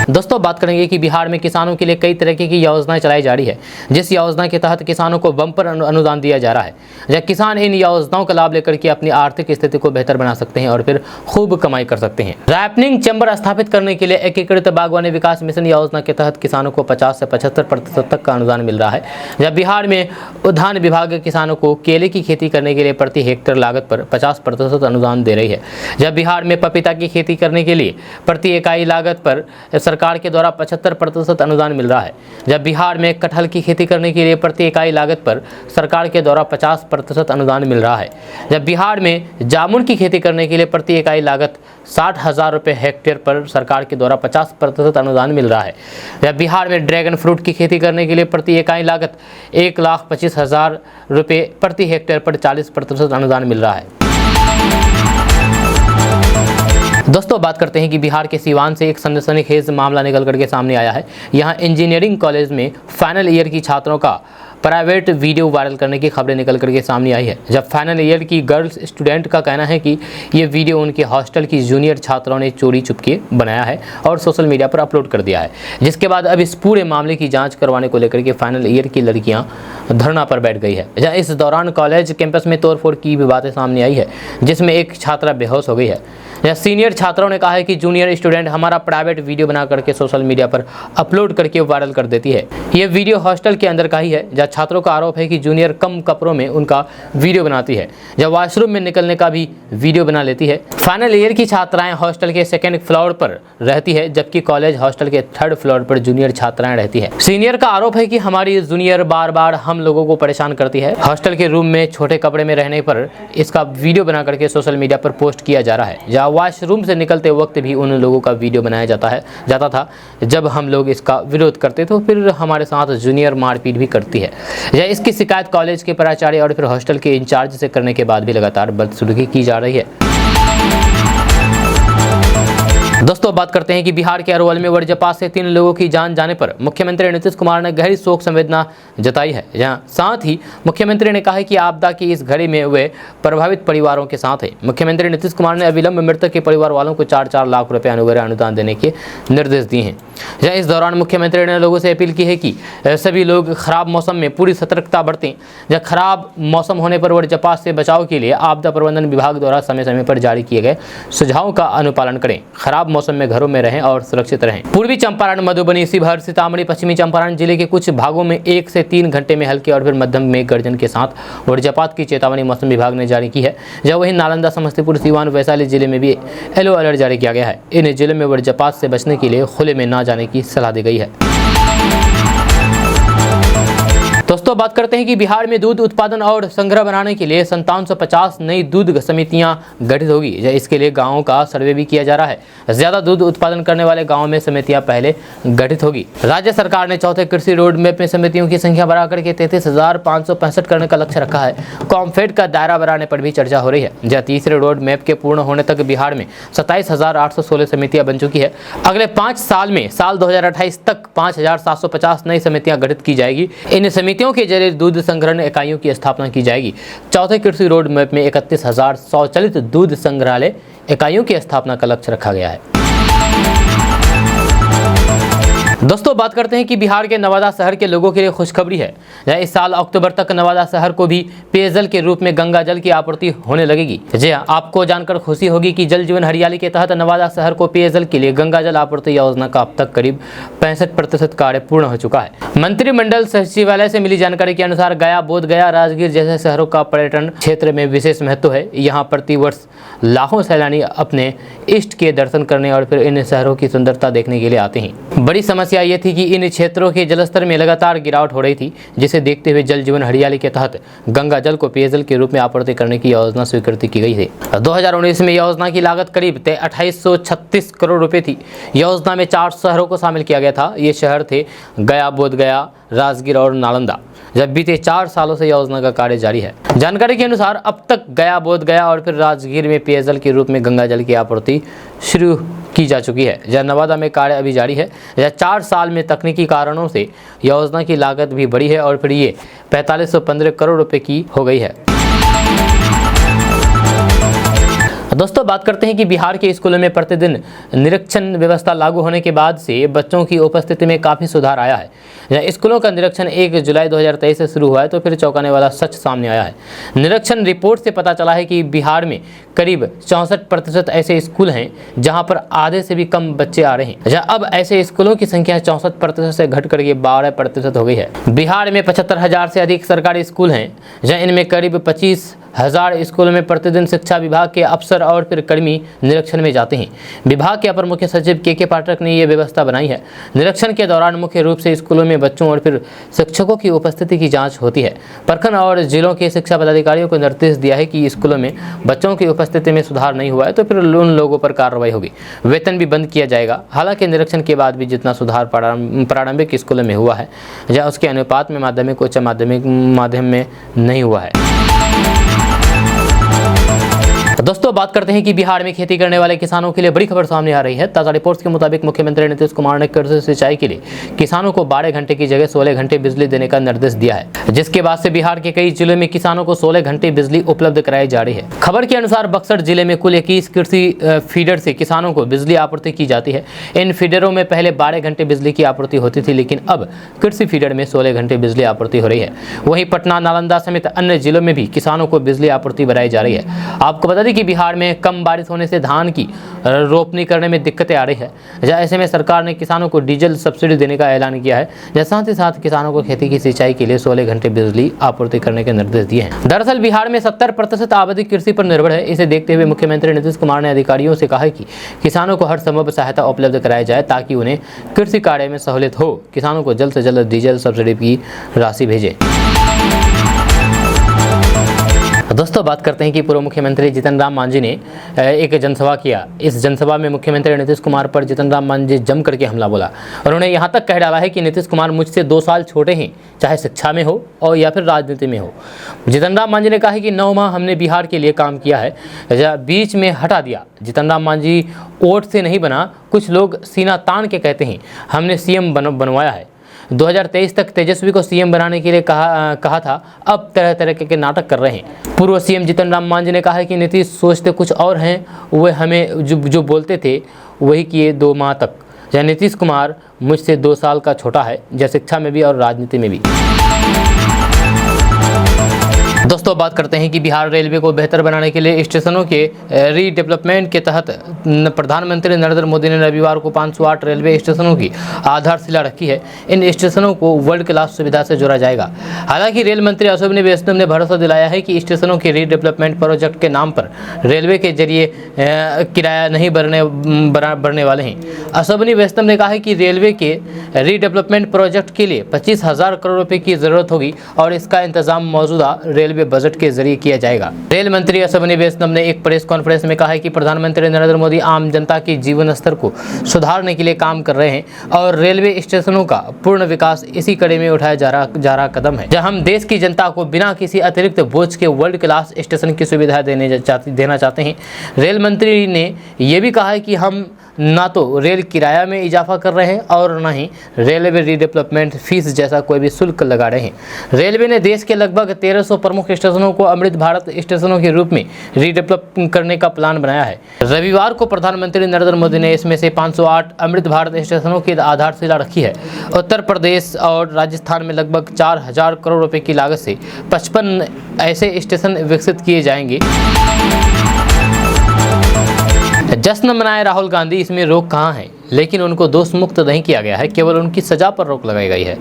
दोस्तों बात करेंगे कि बिहार में किसानों के लिए कई तरह की योजनाएं चलाई जा रही है, जिस योजना के तहत किसानों को बम्पर अनुदान दिया जा रहा है, जहाँ किसान इन योजनाओं का लाभ लेकर के अपनी आर्थिक स्थिति को बेहतर बना सकते हैं और फिर खूब कमाई कर सकते हैं। राइपनिंग चैम्बर स्थापित करने के लिए एकीकृत बागवानी विकास मिशन योजना के तहत किसानों को 50 से 75% तक का अनुदान मिल रहा है। जब बिहार में उद्यान विभाग किसानों को केले की खेती करने के लिए प्रति हेक्टेयर लागत पर 50% अनुदान दे रही है। जब बिहार में पपीता की खेती करने के लिए प्रति इकाई लागत पर सरकार के द्वारा 75% अनुदान मिल रहा है। जब बिहार में कटहल की खेती करने के लिए प्रति इकाई लागत पर सरकार के द्वारा 50% अनुदान मिल रहा है। जब बिहार में जामुन की खेती करने के लिए प्रति इकाई लागत 60,000 रुपये हेक्टेयर पर सरकार के द्वारा 50% अनुदान मिल रहा है। जब बिहार में ड्रैगन फ्रूट की खेती करने के लिए प्रति इकाई लागत 1,25,000 रुपये प्रति हेक्टेयर पर 40% अनुदान मिल रहा है। दोस्तों बात करते हैं कि बिहार के सीवान से एक सनसनीखेज मामला निकल करके सामने आया है। यहाँ इंजीनियरिंग कॉलेज में फाइनल ईयर की छात्रों का प्राइवेट वीडियो वायरल करने की खबरें निकल करके सामने आई है। जब फाइनल ईयर की गर्ल्स स्टूडेंट का कहना है कि ये वीडियो उनके हॉस्टल की जूनियर छात्राओं ने चोरी चुपके बनाया है और सोशल मीडिया पर अपलोड कर दिया है, जिसके बाद अब इस पूरे मामले की जांच करवाने को लेकर के फाइनल ईयर की लड़कियां धरना पर बैठ गई है। जहाँ इस दौरान कॉलेज कैंपस में तोड़फोड़ की भी बातें सामने आई है, जिसमें एक छात्रा बेहोश हो गई है। जहाँ सीनियर छात्राओं ने कहा है कि जूनियर स्टूडेंट हमारा प्राइवेट वीडियो बना करके सोशल मीडिया पर अपलोड करके वायरल कर देती है। ये वीडियो हॉस्टल के अंदर का ही है, जहाँ छात्रों का आरोप है कि जूनियर कम कपड़ों में उनका वीडियो बनाती है, जब वॉशरूम में निकलने का भी वीडियो बना लेती है। फाइनल ईयर की छात्राएं हॉस्टल के 2nd फ्लोर पर रहती है, जबकि कॉलेज हॉस्टल के 3rd फ्लोर पर जूनियर छात्राएं रहती है। सीनियर का आरोप है कि हमारी जूनियर बार बार हम लोगों को परेशान करती है। हॉस्टल के रूम में छोटे कपड़े में रहने पर इसका वीडियो बना करके सोशल मीडिया पर पोस्ट किया जा रहा है, जहाँ वॉशरूम से निकलते वक्त भी उन लोगों का वीडियो बनाया जाता था। जब हम लोग इसका विरोध करते तो फिर हमारे साथ जूनियर मारपीट भी करती है। इसकी शिकायत कॉलेज के प्राचार्य और फिर हॉस्टल के इंचार्ज से करने के बाद भी लगातार बदसलूकी की जा रही है। दोस्तों बात करते हैं कि बिहार के अरवल में वज्रपात से 3 लोगों की जान जाने पर मुख्यमंत्री नीतीश कुमार ने गहरी शोक संवेदना जताई है। जहां साथ ही मुख्यमंत्री ने कहा है कि आपदा की इस घड़ी में वे प्रभावित परिवारों के साथ हैं। मुख्यमंत्री नीतीश कुमार ने अविलंब मृतक के परिवार वालों को 4-4 लाख रुपए अनुदान देने के निर्देश दिए हैं। जहाँ इस दौरान मुख्यमंत्री ने लोगों से अपील की है कि सभी लोग खराब मौसम में पूरी सतर्कता बरतें। जब खराब मौसम होने पर वज्रपात से बचाव के लिए आपदा प्रबंधन विभाग द्वारा समय समय पर जारी किए गए सुझावों का अनुपालन करें। खराब मौसम में घरों में रहें और सुरक्षित रहें। पूर्वी चंपारण, मधुबनी, शिवहर, सीतामढ़ी, पश्चिमी चंपारण जिले के कुछ भागों में 1 से 3 घंटे में हल्के और फिर मध्यम मेघ गर्जन के साथ वज्रपात की चेतावनी मौसम विभाग ने जारी की है। जब वहीं नालंदा, समस्तीपुर, सीवान, वैशाली जिले में भी येलो अलर्ट जारी किया गया है। इन जिलों में वज्रपात से बचने के लिए खुले में न जाने की सलाह दी गई है। दोस्तों बात करते हैं कि बिहार में दूध उत्पादन और संग्रह बनाने के लिए 5750 नई दूध समितियां गठित होगी। इसके लिए गांवों का सर्वे भी किया जा रहा है। ज्यादा दूध उत्पादन करने वाले गांवों में समितियां पहले गठित होगी। राज्य सरकार ने 4थे कृषि रोड मैप में समितियों की संख्या बढ़ाकर के 33,565 करने का लक्ष्य रखा है। कॉम्फेड का दायरा बढ़ाने पर भी चर्चा हो रही है। जहाँ तीसरे रोड मैप के पूर्ण होने तक बिहार में 27,816 समितियां बन चुकी है। अगले 5 साल में साल 2028 तक 5,750 नई समितियां गठित की जाएगी। इन समितियों के जरिए दूध संग्रहण इकाइयों की स्थापना की जाएगी। 4थे कृषि रोड मैप में 31,000 स्वचालित दूध संग्रहालय इकाइयों की स्थापना का लक्ष्य रखा गया है। दोस्तों बात करते हैं कि बिहार के नवादा शहर के लोगों के लिए खुशखबरी है। इस साल अक्टूबर तक नवादा शहर को भी पेयजल के रूप में गंगा जल की आपूर्ति होने लगेगी। जी हां, आपको जानकर खुशी होगी कि जल जीवन हरियाली के तहत नवादा शहर को पेयजल के लिए गंगा जल आपूर्ति योजना का अब तक करीब 65% कार्य पूर्ण हो चुका है। मंत्रिमंडल सचिवालय से मिली जानकारी के अनुसार गया, बोधगया, राजगीर जैसे शहरों का पर्यटन क्षेत्र में विशेष महत्व है। यहाँ प्रति वर्ष लाखों सैलानी अपने इष्ट के दर्शन करने और फिर इन शहरों की सुंदरता देखने के लिए आते हैं। बड़ी समस्या ये थी कि इन क्षेत्रों के जलस्तर में लगातार गिरावट हो रही थी, जिसे देखते हुए जल जीवन हरियाली के तहत गंगा जल को पेयजल के रूप में आपूर्ति करने की योजना स्वीकृति की गई थी। 2019 में योजना की लागत करीब 2836 करोड़ रुपए थी। योजना में 4 शहरों को शामिल किया गया था। ये शहर थे गया, बोधगया, राजगीर और नालंदा। जब बीते 4 सालों से योजना का कार्य जारी है। जानकारी के अनुसार अब तक गया, बोधगया और फिर राजगीर में पेयजल के रूप में गंगा जल की आपूर्ति शुरू की जा चुकी है। जहाँ नवादा में कार्य अभी जारी है। जहाँ 4 साल में तकनीकी कारणों से योजना की लागत भी बढ़ी है और फिर ये 4515 करोड़ रुपए की हो गई है। दोस्तों बात करते हैं कि बिहार के स्कूलों में प्रतिदिन निरीक्षण व्यवस्था लागू होने के बाद से बच्चों की उपस्थिति में काफ़ी सुधार आया है। जहाँ स्कूलों का निरीक्षण 1 जुलाई 2023 से शुरू हुआ है तो फिर चौंकाने वाला सच सामने आया है। निरीक्षण रिपोर्ट से पता चला है कि बिहार में करीब 64% ऐसे स्कूल हैं जहाँ पर आधे से भी कम बच्चे आ रहे हैं। जहाँ अब ऐसे स्कूलों की संख्या 64% से घट करके 12% हो गई है। बिहार में 75,000 से अधिक सरकारी स्कूल हैं, जहाँ इनमें करीब 25,000 स्कूलों में प्रतिदिन शिक्षा विभाग के अफसर और फिर कर्मी निरीक्षण में जाते हैं। विभाग के अपर मुख्य सचिव के पाठक ने यह व्यवस्था बनाई है। निरीक्षण के दौरान मुख्य रूप से स्कूलों में बच्चों और फिर शिक्षकों की उपस्थिति की जांच होती है। प्रखंड और जिलों के शिक्षा पदाधिकारियों को निर्देश दिया है कि स्कूलों में बच्चों की उपस्थिति में सुधार नहीं हुआ है तो फिर उन लोगों पर कार्रवाई होगी, वेतन भी बंद किया जाएगा। हालांकि निरीक्षण के बाद भी जितना सुधार प्रारंभिक स्कूलों में हुआ है या उसके अनुपात में माध्यमिक उच्च माध्यमिक माध्यम में नहीं हुआ है। दोस्तों बात करते हैं कि बिहार में खेती करने वाले किसानों के लिए बड़ी खबर सामने आ रही है। ताज़ा रिपोर्ट्स के मुताबिक मुख्यमंत्री नीतीश कुमार ने कृषि सिंचाई के लिए किसानों को 12 घंटे की जगह 16 घंटे बिजली देने का निर्देश दिया है, जिसके बाद से बिहार के कई जिलों में किसानों को 16 घंटे बिजली उपलब्ध कराई जा रही है। खबर के अनुसार बक्सर जिले में कुल 21 कृषि फीडर से किसानों को बिजली आपूर्ति की जाती है। इन फीडरों में पहले 12 घंटे बिजली की आपूर्ति होती थी, लेकिन अब कृषि फीडर में 16 घंटे बिजली आपूर्ति हो रही है। वहीं पटना, नालंदा समेत अन्य जिलों में भी किसानों को बिजली आपूर्ति बढ़ाई जा रही है। आपको बता दें कि बिहार में कम बारिश होने से धान की रोपनी करने में दिक्कतें आ रही है। ऐसे में सरकार ने किसानों को डीजल सब्सिडी देने का ऐलान किया है। साथ ही साथ किसानों को खेती की सिंचाई के लिए 16 घंटे बिजली आपूर्ति करने के निर्देश दिए हैं। दरअसल बिहार में 70% आबादी कृषि पर निर्भर है। इसे देखते हुए मुख्यमंत्री नीतीश कुमार ने अधिकारियों से कहा है कि किसानों को हर संभव सहायता उपलब्ध कराई जाए ताकि उन्हें कृषि कार्य में सहूलियत हो। किसानों को जल्द से जल्द डीजल सब्सिडी की राशि भेजें। दोस्तों बात करते हैं कि पूर्व मुख्यमंत्री जीतन राम मांझी ने एक जनसभा किया। इस जनसभा में मुख्यमंत्री नीतीश कुमार पर जीतन राम मांझी जम करके हमला बोला। उन्होंने यहाँ तक कह डाला है कि नीतीश कुमार मुझसे 2 साल छोटे हैं, चाहे शिक्षा में हो और या फिर राजनीति में हो। जीतन राम मांझी ने कहा है कि 9 माह हमने बिहार के लिए काम किया है, बीच में हटा दिया। जीतन राम मांझी वोट से नहीं बना, कुछ लोग सीना तान के कहते हैं हमने सीएम बनवाया है। 2023 तक तेजस्वी को सीएम बनाने के लिए कहा था, अब तरह तरह के नाटक कर रहे हैं। पूर्व सीएम जीतन राम मांझी ने कहा है कि नीतीश सोचते कुछ और हैं, वे हमें जो बोलते थे वही किए 2 माह तक। जहाँ नीतीश कुमार मुझसे 2 साल का छोटा है, जैसे शिक्षा में भी और राजनीति में भी। दोस्तों बात करते हैं कि बिहार रेलवे को बेहतर बनाने के लिए स्टेशनों के रीडेवलपमेंट के तहत प्रधानमंत्री नरेंद्र मोदी ने रविवार को 508 रेलवे स्टेशनों की आधारशिला रखी है। इन स्टेशनों को वर्ल्ड क्लास सुविधा से जोड़ा जाएगा। हालांकि रेल मंत्री अश्विनी वैष्णव ने भरोसा दिलाया है कि स्टेशनों के रीडेवलपमेंट प्रोजेक्ट के नाम पर रेलवे के जरिए किराया नहीं बढ़ने वाले हैं। अश्विनी वैष्णव ने कहा है कि रेलवे के रीडेवलपमेंट प्रोजेक्ट के लिए 25,000 करोड़ रुपये की जरूरत होगी और इसका इंतजाम मौजूदा रेलवे बजट के जरिए किया जाएगा। रेल मंत्री अश्विनी वैष्णव ने एक प्रेस कॉन्फ्रेंस में कहा है कि प्रधानमंत्री नरेंद्र मोदी आम जनता के जीवन स्तर को सुधारने के लिए काम कर रहे हैं और रेलवे स्टेशनों का पूर्ण विकास इसी कड़ी में उठाया जा रहा कदम है, जहां हम देश की जनता को बिना किसी अतिरिक्त बोझ के वर्ल्ड क्लास स्टेशन की सुविधा देना चाहते हैं। रेल मंत्री ने यह भी कहा है कि हम ना तो रेल किराया में इजाफा कर रहे हैं और न ही रेलवे रीडेवलपमेंट फीस जैसा कोई भी शुल्क लगा रहे हैं। रेलवे ने देश के लगभग 1300 प्रमुख स्टेशनों को अमृत भारत स्टेशनों के रूप में रीडेवलप करने का प्लान बनाया है। रविवार को प्रधानमंत्री नरेंद्र मोदी ने इसमें से 508 अमृत भारत स्टेशनों की आधारशिला रखी है। उत्तर प्रदेश और राजस्थान में लगभग 4,000 करोड़ रुपए की लागत से 55 ऐसे स्टेशन विकसित किए जाएंगे। जश्न मनाए राहुल गांधी, इसमें रोक कहाँ है, लेकिन उनको दोष मुक्त नहीं किया गया है, केवल उनकी सजा पर रोक लगाई गई है।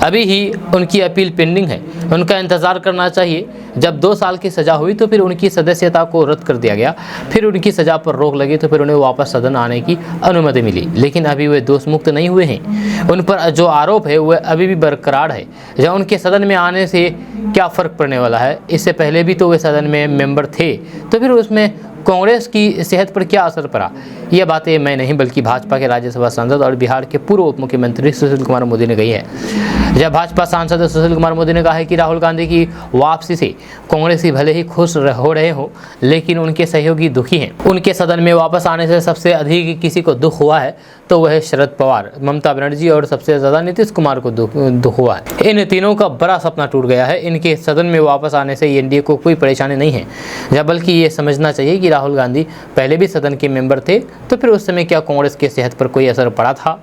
अभी ही उनकी अपील पेंडिंग है, उनका इंतजार करना चाहिए। जब 2 साल की सजा हुई तो फिर उनकी सदस्यता को रद्द कर दिया गया, फिर उनकी सजा पर रोक लगी तो फिर उन्हें वापस सदन आने की अनुमति मिली, लेकिन अभी वे दोष मुक्त नहीं हुए हैं। उन पर जो आरोप है वह अभी भी बरकरार है। जब उनके सदन में आने से क्या फ़र्क पड़ने वाला है, इससे पहले भी तो वे सदन में मेंबर थे, तो फिर उसमें कांग्रेस की सेहत पर क्या असर पड़ा। यह बातें मैं नहीं बल्कि भाजपा के राज्यसभा सांसद और बिहार के पूर्व उप मुख्यमंत्री सुशील कुमार मोदी ने कही है। जब भाजपा सांसद सुशील कुमार मोदी ने कहा है कि राहुल गांधी की वापसी से कांग्रेसी भले ही खुश हो रहे हो, लेकिन उनके सहयोगी दुखी हैं। उनके सदन में वापस आने से सबसे अधिक किसी को दुख हुआ है तो वह शरद पवार, ममता बनर्जी और सबसे ज़्यादा नीतीश कुमार को दुख हुआ है। इन तीनों का बड़ा सपना टूट गया है। इनके सदन में वापस आने से एनडीए को कोई परेशानी नहीं है, या बल्कि ये समझना चाहिए कि राहुल गांधी पहले भी सदन के मेंबर थे, तो फिर उस समय क्या कांग्रेस की सेहत पर कोई असर पड़ा था?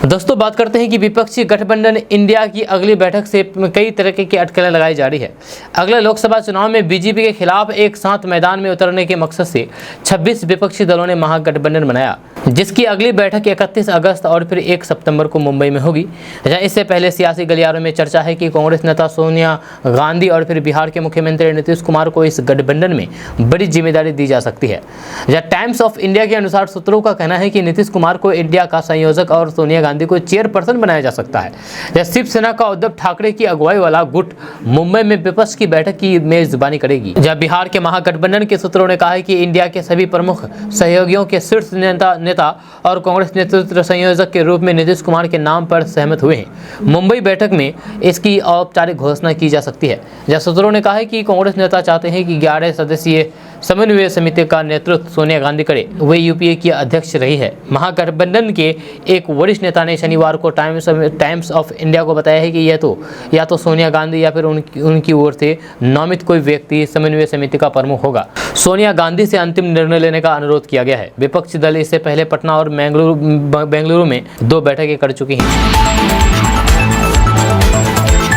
दोस्तों, बात करते हैं कि विपक्षी गठबंधन इंडिया की अगली बैठक से कई तरह की अटकलें लगाई जा रही है। अगले लोकसभा चुनाव में बीजेपी के खिलाफ एक साथ मैदान में उतरने के मकसद से 26 विपक्षी दलों ने महागठबंधन बनाया, जिसकी अगली बैठक 31 अगस्त और फिर 1 सितंबर को मुंबई में होगी। इससे पहले सियासी गलियारों में चर्चा है कि कांग्रेस नेता सोनिया गांधी और फिर बिहार के मुख्यमंत्री नीतीश कुमार को इस गठबंधन में बड़ी जिम्मेदारी दी जा सकती है। टाइम्स ऑफ इंडिया के अनुसार सूत्रों का कहना है कि नीतीश कुमार को इंडिया का संयोजक और सोनिया गांधी को चेयरपर्सन बनाया जा सकता है। शिवसेना का उद्धव ठाकरे की अगुवाई वाला गुट मुंबई में विपक्ष की बैठक की मेजबानी करेगी। जब बिहार के महागठबंधन के सूत्रों ने कहा है कि इंडिया के सभी प्रमुख सहयोगियों के शीर्ष नेता और कांग्रेस नेतृत्व संयोजक के रूप में नीतीश कुमार के नाम पर सहमत हुए हैं। मुंबई बैठक में इसकी औपचारिक घोषणा की जा सकती है। जब सूत्रों ने कहा है कि कांग्रेस नेता चाहते हैं कि 11 सदस्यीय समन्वय समिति का नेतृत्व सोनिया गांधी करे। वे यूपीए की अध्यक्ष रही है। महागठबंधन के एक वरिष्ठ नेता ने शनिवार को टाइम्स ऑफ इंडिया को बताया है कि या तो सोनिया गांधी या फिर उनकी ओर से नामित कोई व्यक्ति समन्वय समिति का प्रमुख होगा। सोनिया गांधी से अंतिम निर्णय लेने का अनुरोध किया गया है। विपक्षी दल इससे पहले पटना और बेंगलुरु में 2 बैठकें कर चुकी हैं।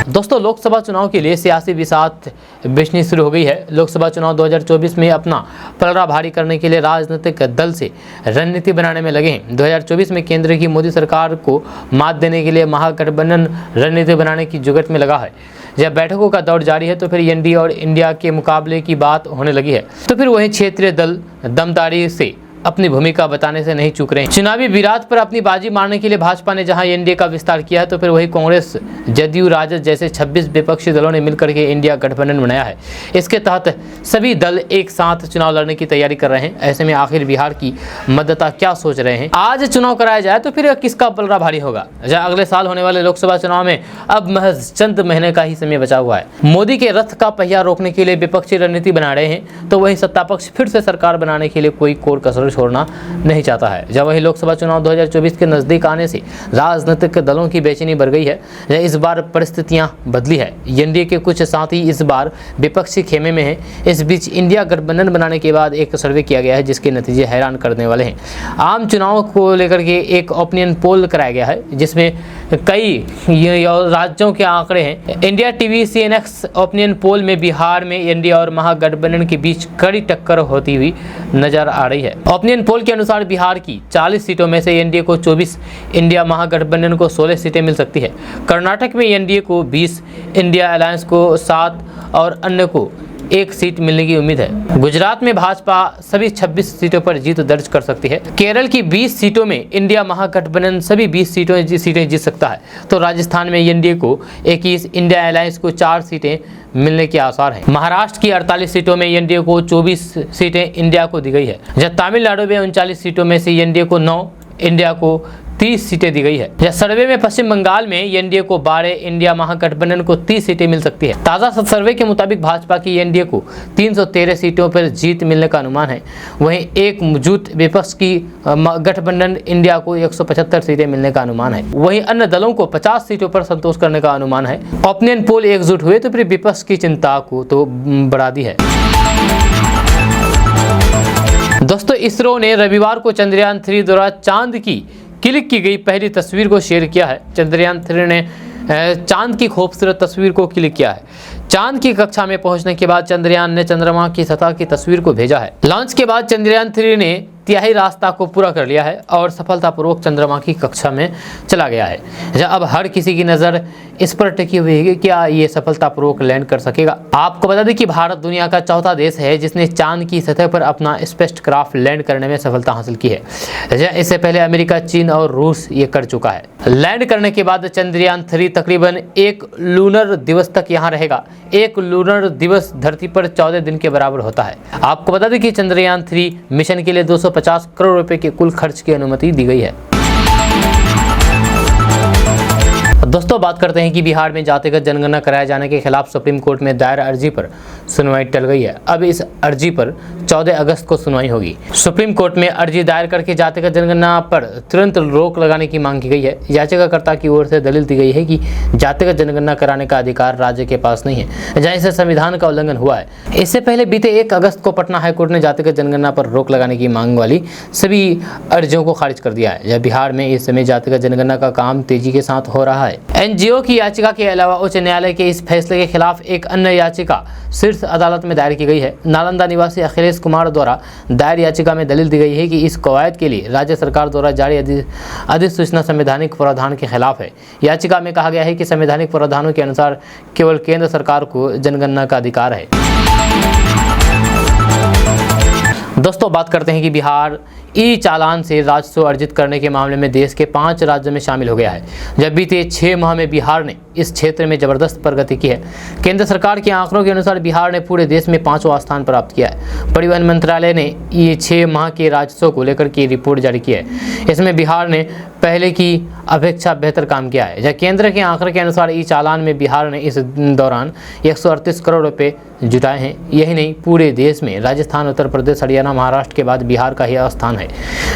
दोस्तों, लोकसभा चुनाव के लिए सियासी बिसात बिछनी शुरू हो गई है। लोकसभा चुनाव 2024 में अपना पलड़ा भारी करने के लिए राजनीतिक दल से रणनीति बनाने में लगे हैं। 2024 में केंद्र की मोदी सरकार को मात देने के लिए महागठबंधन रणनीति बनाने की जुगत में लगा है। जब बैठकों का दौर जारी है तो फिर एनडीए और इंडिया के मुकाबले की बात होने लगी है, तो फिर वहीं क्षेत्रीय दल दमदारी से अपनी भूमिका बताने से नहीं चूक रहे हैं। चुनावी विराट पर अपनी बाजी मारने के लिए भाजपा ने जहां एनडीए का विस्तार किया है, तो फिर वही कांग्रेस, जदयू, राजद जैसे 26 विपक्षी दलों ने मिलकर के इंडिया गठबंधन बनाया है। इसके तहत सभी दल एक साथ चुनाव लड़ने की तैयारी कर रहे हैं। ऐसे में आखिर बिहार की मतदाता क्या सोच रहे हैं? आज चुनाव कराया जाए तो फिर किसका पलड़ा भारी होगा? अगले साल होने वाले लोकसभा चुनाव में अब महज चंद महीने का ही समय बचा हुआ है। मोदी के रथ का पहिया रोकने के लिए विपक्षी रणनीति बना रहे हैं, तो वही सत्ता पक्ष फिर से सरकार बनाने के लिए कोई कोर कसर छोड़ना नहीं चाहता है। जब वही लोकसभा चुनाव 2024 के नजदीक आने से राजनीतिक दलों की बेचैनी बढ़ गई है। इस बार परिस्थितियां बदली है। एनडीए के कुछ साथी इस बार विपक्षी खेमे में हैं। इस बीच इंडिया गठबंधन बनाने के बाद एक सर्वे किया गया है, जिसके नतीजे हैरान करने वाले हैं। आम चुनाव को लेकर के एक ओपिनियन पोल कराया गया है, जिसमें कई राज्यों के आंकड़े हैं। India TV CNX opinion poll में बिहार में एनडीए और महागठबंधन के बीच कड़ी टक्कर होती हुई नजर आ रही है। ओपिनियन पोल के अनुसार बिहार की 40 सीटों में से एनडीए को 24, इंडिया महागठबंधन को 16 सीटें मिल सकती है। कर्नाटक में एनडीए को 20, इंडिया अलायंस को 7 और अन्य को 1 सीट मिलने की उम्मीद है। गुजरात में भाजपा सभी 26 सीटों पर जीत दर्ज कर सकती है। केरल की 20 सीटों में इंडिया महागठबंधन सभी 20 सीटें जीत सकता है। तो राजस्थान में एनडीए को 21, इंडिया अलायंस को 4 सीटें मिलने के आसार हैं। महाराष्ट्र की 48 सीटों में एनडीए को 24 सीटें इंडिया को दी गई है। जब तमिलनाडु में 39 सीटों में से एनडीए को 9, इंडिया को 30 सीटें दी गई है। जब सर्वे में पश्चिम बंगाल में एनडीए को 12, इंडिया महागठबंधन को 30 सीटें मिल सकती है। ताज़ा सर्वे के मुताबिक भाजपा की एनडीए को 313 सीटों पर जीत मिलने का अनुमान है। वहीं एक मौजूद विपक्ष की गठबंधन इंडिया को 175 सीटें मिलने का अनुमान है। वहीं अन्य दलों को 50 सीटों पर संतोष करने का अनुमान है। ओपिनियन पोल एकजुट हुए तो फिर विपक्ष की चिंता को तो बढ़ा दी है। दोस्तों, इसरो ने रविवार को चंद्रयान 3 द्वारा चांद की क्लिक की गई पहली तस्वीर को शेयर किया है। चंद्रयान 3 ने चांद की खूबसूरत तस्वीर को क्लिक किया है। चांद की कक्षा में पहुंचने के बाद चंद्रयान ने चंद्रमा की सतह की तस्वीर को भेजा है। लॉन्च के बाद चंद्रयान 3 ने तिहाई रास्ता को पूरा कर लिया है और सफलतापूर्वक चंद्रमा की कक्षा में चला गया है। अब हर किसी की नज़र इस पर टिकी हुई है कि क्या ये सफलतापूर्वक लैंड कर सकेगा। आपको बता दें कि भारत दुनिया का चौथा देश है जिसने चांद की सतह पर अपना स्पेसक्राफ्ट लैंड करने में सफलता हासिल की है। इससे पहले अमेरिका, चीन और रूस ये कर चुका है। लैंड करने के बाद चंद्रयान 3 तकरीबन 1 लूनर दिवस तक यहाँ रहेगा। 1 लूनर दिवस धरती पर 14 दिन के बराबर होता है। आपको बता दें कि चंद्रयान 3 मिशन के लिए 250 करोड़ रुपए के कुल खर्च की अनुमति दी गई है। दोस्तों, बात करते हैं कि बिहार में जातिगत जनगणना कराए जाने के खिलाफ सुप्रीम कोर्ट में दायर अर्जी पर सुनवाई टल गई है। अब इस अर्जी पर 14 अगस्त को सुनवाई होगी। सुप्रीम कोर्ट में अर्जी दायर करके जातिगत जनगणना पर तुरंत रोक लगाने की मांग की गई है। याचिकाकर्ता की ओर से दलील दी गई है कि जातिगत जनगणना कराने का अधिकार राज्य के पास नहीं है, जहां इससे संविधान का उल्लंघन हुआ है। इससे पहले बीते 1 अगस्त को पटना हाईकोर्ट ने जातिगत जनगणना पर रोक लगाने की मांग वाली सभी अर्जियों को खारिज कर दिया है। जब बिहार में इस समय जातिगत जनगणना का काम तेजी के साथ हो रहा है। एनजीओ की याचिका के अलावा उच्च न्यायालय के इस फैसले के खिलाफ एक अन्य याचिका शीर्ष अदालत में दायर की गई है। नालंदा निवासी अखिलेश कुमार द्वारा दायर याचिका में दलील दी गई है कि इस कवायद के लिए राज्य सरकार द्वारा जारी अधिसूचना संवैधानिक प्रावधान के खिलाफ है। याचिका में कहा गया है कि संवैधानिक प्रावधानों के अनुसार केवल केंद्र सरकार को जनगणना का अधिकार है। दोस्तों, बात करते हैं कि बिहार ई चालान से राजस्व अर्जित करने के मामले में देश के 5 राज्यों में शामिल हो गया है। जब बीते 6 माह में बिहार ने इस क्षेत्र में जबरदस्त प्रगति की है। केंद्र सरकार के आंकड़ों के अनुसार बिहार ने पूरे देश में 5वां स्थान प्राप्त किया है। परिवहन मंत्रालय ने ये 6 माह के राजस्व को लेकर की रिपोर्ट जारी की है। इसमें बिहार ने पहले की अपेक्षा बेहतर काम किया है। जब केंद्र के आंकड़े के अनुसार ई चालान में बिहार ने इस दौरान 138 करोड़ रुपए जुटाए हैं। यही नहीं, पूरे देश में राजस्थान, उत्तर प्रदेश, हरियाणा, महाराष्ट्र के बाद बिहार का यह स्थान है।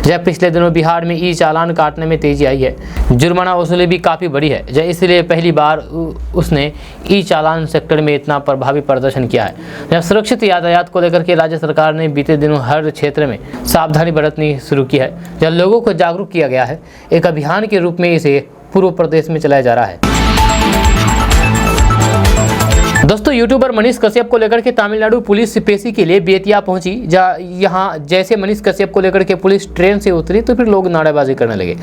जब पिछले दिनों बिहार में ई चालान काटने में तेजी आई है। जुर्माना वसूली भी काफ़ी बड़ी है, जब इसलिए पहली बार उसने ई चालान सेक्टर में इतना प्रभावी प्रदर्शन किया है। जब सुरक्षित यातायात को लेकर के राज्य सरकार ने बीते दिनों हर क्षेत्र में सावधानी बरतनी शुरू की है। जब लोगों को जागरूक किया गया है, एक अभियान के रूप में इसे पूर्व प्रदेश में चलाया जा रहा है। दोस्तों, यूट्यूबर मनीष कश्यप को लेकर के तमिलनाडु पुलिस पेशी के लिए बेतिया पहुंची। यहाँ जैसे मनीष कश्यप को लेकर के पुलिस ट्रेन से उतरी तो फिर लोग नारेबाजी करने लगे।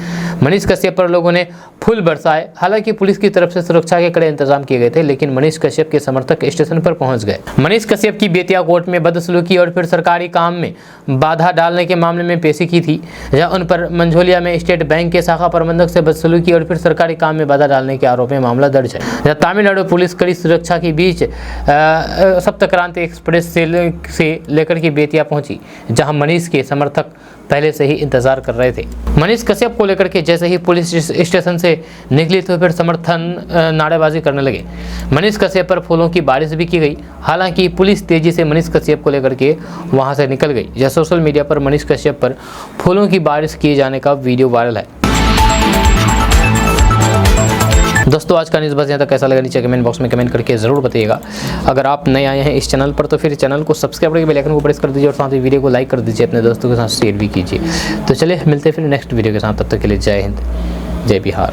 मनीष कश्यप पर लोगों ने फूल बरसाए। हालांकि पुलिस की तरफ से सुरक्षा के कड़े इंतजाम किए गए थे, लेकिन मनीष कश्यप के समर्थक स्टेशन पर पहुंच गए। मनीष कश्यप की बेतिया कोर्ट में बदसलूकी और फिर सरकारी काम में बाधा डालने के मामले में पेशी की थी, जहाँ उन पर मंझोलिया में स्टेट बैंक के शाखा प्रबंधक से बदसलूकी और फिर सरकारी काम में बाधा डालने के आरोप में मामला दर्ज है। जहाँ तमिलनाडु पुलिस कड़ी सुरक्षा के बीच सप्त क्रांति एक्सप्रेस से लेकर के बेतिया पहुंची, जहां मनीष के समर्थक पहले से ही इंतजार कर रहे थे। मनीष कश्यप को लेकर के जैसे ही पुलिस स्टेशन से निकली तो फिर समर्थन नारेबाजी करने लगे। मनीष कश्यप पर फूलों की बारिश भी की गई। हालांकि पुलिस तेजी से मनीष कश्यप को लेकर के वहां से निकल गई। यह सोशल मीडिया पर मनीष कश्यप पर फूलों की बारिश किए जाने का वीडियो वायरल है। दोस्तों, आज का न्यूज़ बस यहाँ तक। कैसा लगा नीचे कमेंट बॉक्स में कमेंट करके ज़रूर बताइएगा। अगर आप नए आए हैं इस चैनल पर तो फिर चैनल को सब्सक्राइब करके बेल आइकन को प्रेस कर दीजिए और साथ ही वीडियो को लाइक कर दीजिए, अपने दोस्तों के साथ शेयर भी कीजिए। तो चलिए मिलते हैं फिर नेक्स्ट वीडियो के साथ। तब तक के लिए जय हिंद, जय बिहार।